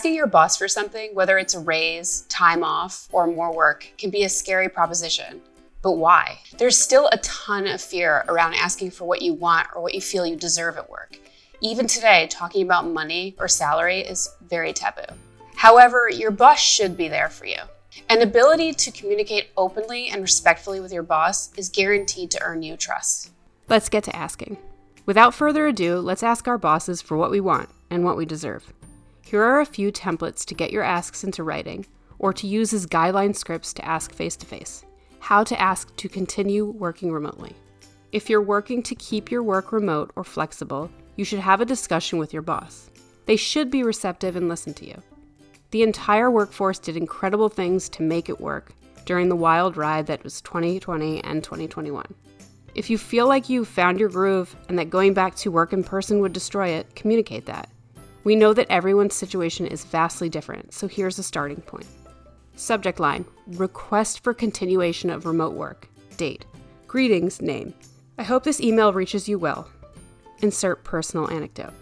Asking your boss for something, whether it's a raise, time off, or more work, can be a scary proposition. But why? There's still a ton of fear around asking for what you want or what you feel you deserve at work. Even today, talking about money or salary is very taboo. However, your boss should be there for you. An ability to communicate openly and respectfully with your boss is guaranteed to earn you trust. Let's get to asking. Without further ado, let's ask our bosses for what we want and what we deserve. Here are a few templates to get your asks into writing, or to use as guideline scripts to ask face-to-face. How to ask to continue working remotely. If you're working to keep your work remote or flexible, you should have a discussion with your boss. They should be receptive and listen to you. The entire workforce did incredible things to make it work during the wild ride that was 2020 and 2021. If you feel like you've found your groove and that going back to work in person would destroy it, communicate that. We know that everyone's situation is vastly different, so here's a starting point. Subject line, request for continuation of remote work. Date, greetings, name. I hope this email reaches you well. Insert personal anecdote.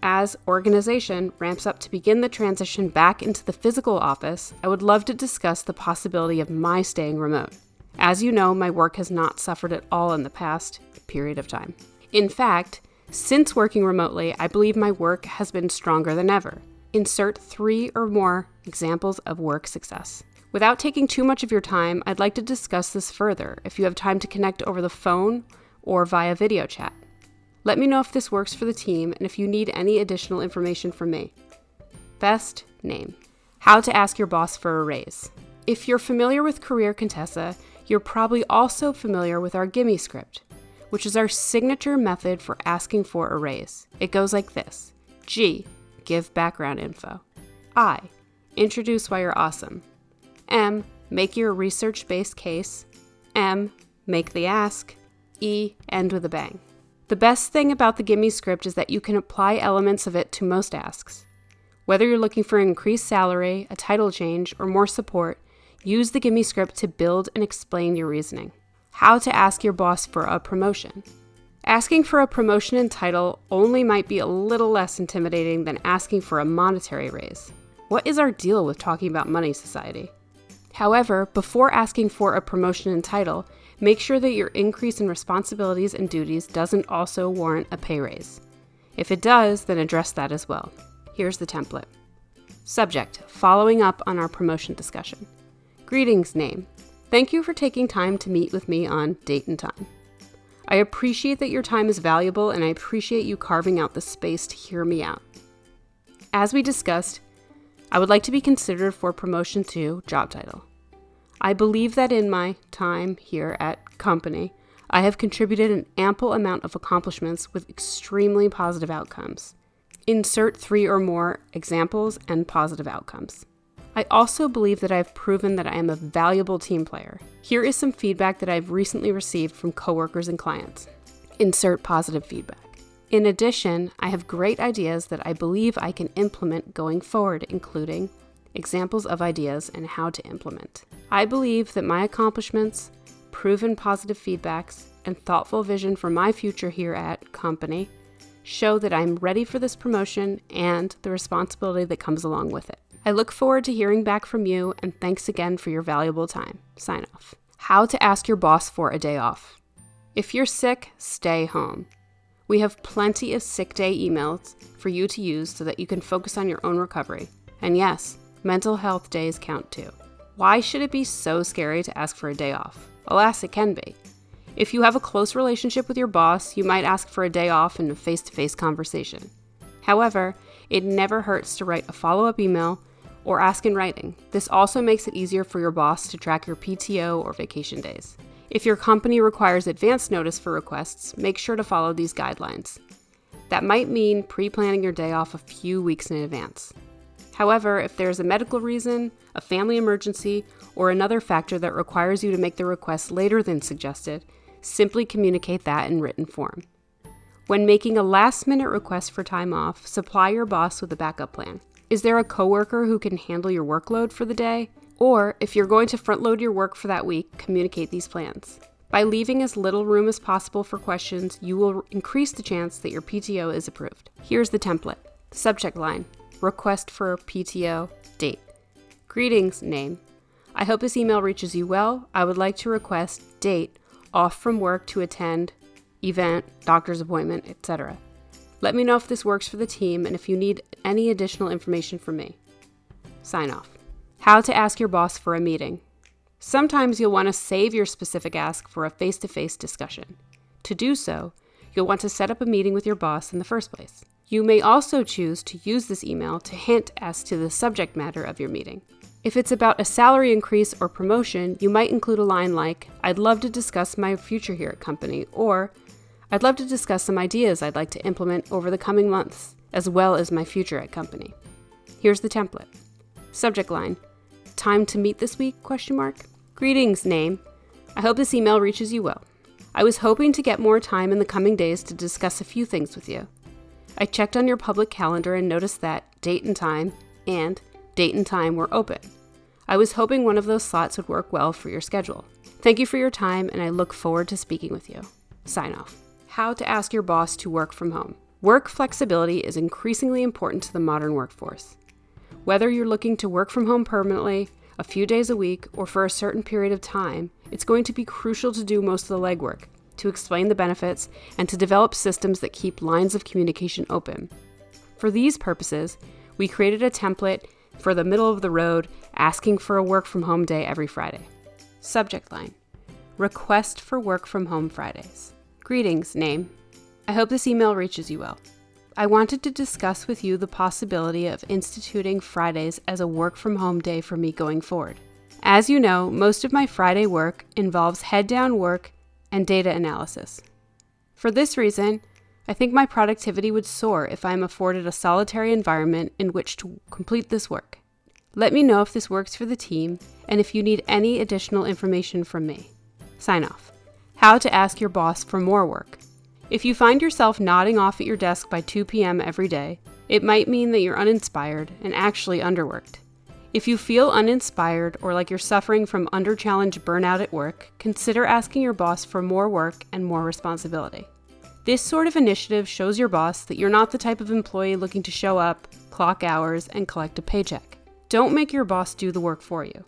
As organization ramps up to begin the transition back into the physical office, I would love to discuss the possibility of my staying remote. As you know, my work has not suffered at all in the past period of time. In fact, since working remotely, I believe my work has been stronger than ever. Insert 3 or more examples of work success. Without taking too much of your time, I'd like to discuss this further if you have time to connect over the phone or via video chat. Let me know if this works for the team and if you need any additional information from me. Best name. How to ask your boss for a raise. If you're familiar with Career Contessa, you're probably also familiar with our Gimme script, which is our signature method for asking for a raise. It goes like this. G. Give background info. I. Introduce why you're awesome. M. Make your research-based case. M. Make the ask. E. End with a bang. The best thing about the Gimme script is that you can apply elements of it to most asks. Whether you're looking for increased salary, a title change, or more support, use the Gimme script to build and explain your reasoning. How to ask your boss for a promotion. Asking for a promotion and title only might be a little less intimidating than asking for a monetary raise. What is our deal with talking about money, society? However, before asking for a promotion and title, make sure that your increase in responsibilities and duties doesn't also warrant a pay raise. If it does, then address that as well. Here's the template. Subject, following up on our promotion discussion. Greetings, name. Thank you for taking time to meet with me on date and time. I appreciate that your time is valuable and I appreciate you carving out the space to hear me out. As we discussed, I would like to be considered for promotion to job title. I believe that in my time here at company, I have contributed an ample amount of accomplishments with extremely positive outcomes. Insert 3 or more examples and positive outcomes. I also believe that I've proven that I am a valuable team player. Here is some feedback that I've recently received from coworkers and clients. Insert positive feedback. In addition, I have great ideas that I believe I can implement going forward, including examples of ideas and how to implement. I believe that my accomplishments, proven positive feedbacks, and thoughtful vision for my future here at company show that I'm ready for this promotion and the responsibility that comes along with it. I look forward to hearing back from you, and thanks again for your valuable time. Sign off. How to ask your boss for a day off. If you're sick, stay home. We have plenty of sick day emails for you to use so that you can focus on your own recovery. And yes, mental health days count too. Why should it be so scary to ask for a day off? Alas, it can be. If you have a close relationship with your boss, you might ask for a day off in a face-to-face conversation. However, it never hurts to write a follow-up email or ask in writing. This also makes it easier for your boss to track your PTO or vacation days. If your company requires advance notice for requests, make sure to follow these guidelines. That might mean pre-planning your day off a few weeks in advance. However, if there's a medical reason, a family emergency, or another factor that requires you to make the request later than suggested, simply communicate that in written form. When making a last-minute request for time off, supply your boss with a backup plan. Is there a coworker who can handle your workload for the day? Or, if you're going to front-load your work for that week, communicate these plans. By leaving as little room as possible for questions, you will increase the chance that your PTO is approved. Here's the template. Subject line. request for PTO, date. Greetings, name. I hope this email reaches you well. I would like to request date off from work to attend event, doctor's appointment, etc. Let me know if this works for the team and if you need any additional information from me. Sign off. How to ask your boss for a meeting. Sometimes you'll want to save your specific ask for a face-to-face discussion. To do so, you'll want to set up a meeting with your boss in the first place. You may also choose to use this email to hint as to the subject matter of your meeting. If it's about a salary increase or promotion, you might include a line like, I'd love to discuss my future here at company, or I'd love to discuss some ideas I'd like to implement over the coming months, as well as my future at company. Here's the template. Subject line, time to meet this week, ? Greetings, name. I hope this email reaches you well. I was hoping to get more time in the coming days to discuss a few things with you. I checked on your public calendar and noticed that date and time were open. I was hoping one of those slots would work well for your schedule. Thank you for your time, and I look forward to speaking with you. Sign off. How to ask your boss to work from home. Work flexibility is increasingly important to the modern workforce. Whether you're looking to work from home permanently, a few days a week, or for a certain period of time, it's going to be crucial to do most of the legwork, to explain the benefits, and to develop systems that keep lines of communication open. For these purposes, we created a template for the middle of the road, asking for a work from home day every Friday. Subject line, request for work from home Fridays. Greetings, name. I hope this email reaches you well. I wanted to discuss with you the possibility of instituting Fridays as a work from home day for me going forward. As you know, most of my Friday work involves head down work and data analysis. For this reason, I think my productivity would soar if I am afforded a solitary environment in which to complete this work. Let me know if this works for the team and if you need any additional information from me. Sign off. How to ask your boss for more work. If you find yourself nodding off at your desk by 2 p.m. every day, it might mean that you're uninspired and actually underworked. If you feel uninspired or like you're suffering from under-challenged burnout at work, consider asking your boss for more work and more responsibility. This sort of initiative shows your boss that you're not the type of employee looking to show up, clock hours, and collect a paycheck. Don't make your boss do the work for you.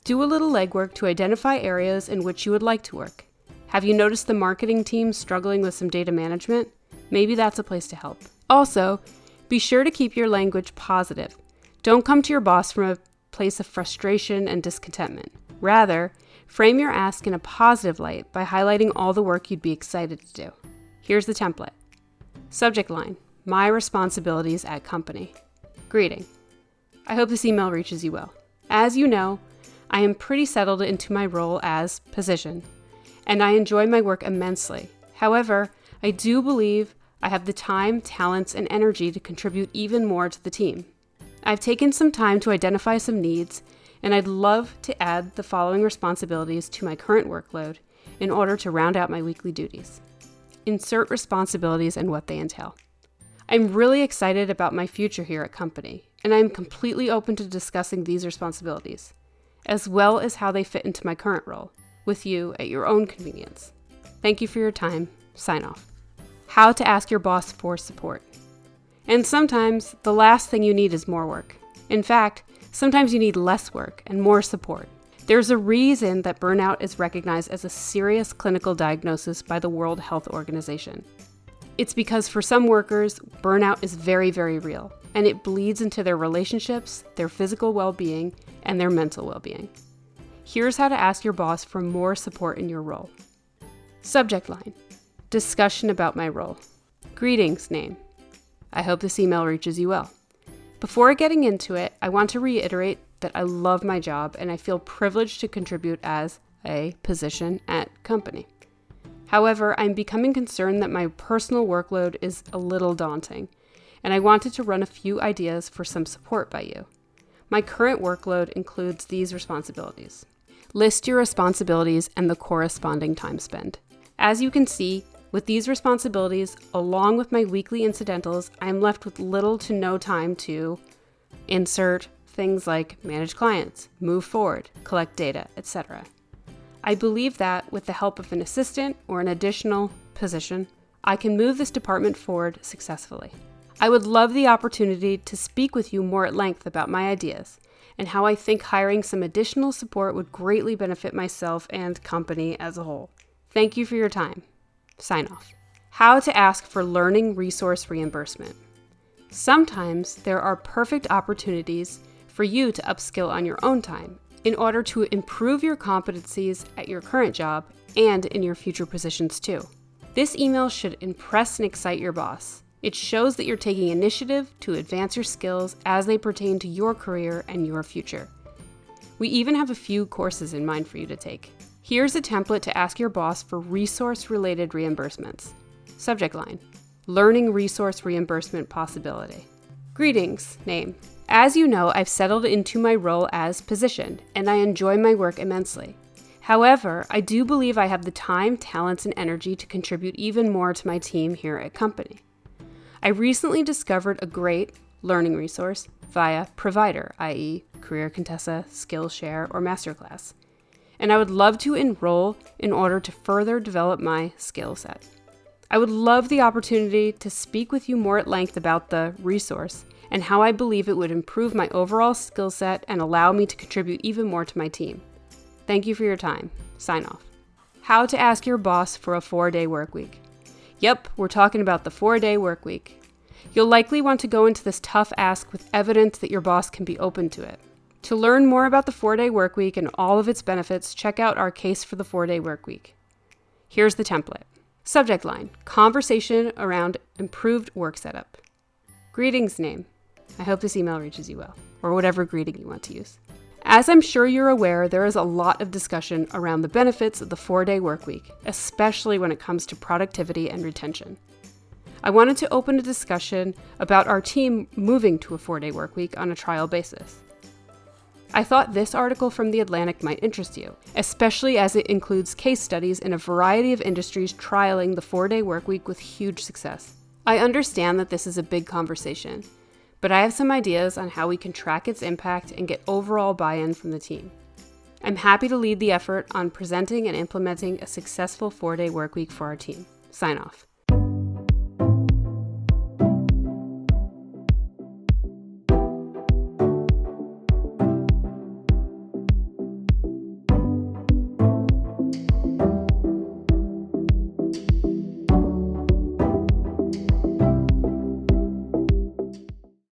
Do a little legwork to identify areas in which you would like to work. Have you noticed the marketing team struggling with some data management? Maybe that's a place to help. Also, be sure to keep your language positive. Don't come to your boss from a place of frustration and discontentment. Rather, frame your ask in a positive light by highlighting all the work you'd be excited to do. Here's the template. Subject line, my responsibilities at company. Greeting. I hope this email reaches you well. As you know, I am pretty settled into my role as position, and I enjoy my work immensely. However, I do believe I have the time, talents, and energy to contribute even more to the team. I've taken some time to identify some needs, and I'd love to add the following responsibilities to my current workload in order to round out my weekly duties. Insert responsibilities and what they entail. I'm really excited about my future here at company, and I'm completely open to discussing these responsibilities, as well as how they fit into my current role, with you at your own convenience. Thank you for your time. Sign off. How to ask your boss for support. And sometimes the last thing you need is more work. In fact, sometimes you need less work and more support. There's a reason that burnout is recognized as a serious clinical diagnosis by the World Health Organization. It's because for some workers, burnout is very, very real, and it bleeds into their relationships, their physical well-being, and their mental well-being. Here's how to ask your boss for more support in your role. Subject line, discussion about my role. Greetings, name. I hope this email reaches you well. Before getting into it, I want to reiterate that I love my job and I feel privileged to contribute as a position at company. However, I'm becoming concerned that my personal workload is a little daunting, and I wanted to run a few ideas for some support by you. My current workload includes these responsibilities. List your responsibilities and the corresponding time spent. As you can see, with these responsibilities, along with my weekly incidentals, I'm left with little to no time to insert things like manage clients, move forward, collect data, etc. I believe that with the help of an assistant or an additional position, I can move this department forward successfully. I would love the opportunity to speak with you more at length about my ideas and how I think hiring some additional support would greatly benefit myself and company as a whole. Thank you for your time. Sign off. How to ask for learning resource reimbursement. Sometimes there are perfect opportunities for you to upskill on your own time in order to improve your competencies at your current job and in your future positions too. This email should impress and excite your boss. It shows that you're taking initiative to advance your skills as they pertain to your career and your future. We even have a few courses in mind for you to take. Here's a template to ask your boss for resource-related reimbursements. Subject line: Learning resource reimbursement possibility. Greetings, name. As you know, I've settled into my role as position, and I enjoy my work immensely. However, I do believe I have the time, talents, and energy to contribute even more to my team here at company. I recently discovered a great learning resource via provider, i.e. Career Contessa, Skillshare, or Masterclass, and I would love to enroll in order to further develop my skill set. I would love the opportunity to speak with you more at length about the resource and how I believe it would improve my overall skill set and allow me to contribute even more to my team. Thank you for your time. Sign off. How to ask your boss for a 4-day work week. Yep, we're talking about the 4-day work week. You'll likely want to go into this tough ask with evidence that your boss can be open to it. To learn more about the 4-day work week and all of its benefits, check out our case for the 4-day work week. Here's the template. Subject line: Conversation around improved work setup. Greetings, name. I hope this email reaches you well, or whatever greeting you want to use. As I'm sure you're aware, there is a lot of discussion around the benefits of the 4-day work week, especially when it comes to productivity and retention. I wanted to open a discussion about our team moving to a 4-day work week on a trial basis. I thought this article from The Atlantic might interest you, especially as it includes case studies in a variety of industries trialing the 4-day work week with huge success. I understand that this is a big conversation, but I have some ideas on how we can track its impact and get overall buy-in from the team. I'm happy to lead the effort on presenting and implementing a successful 4-day work week for our team. Sign off.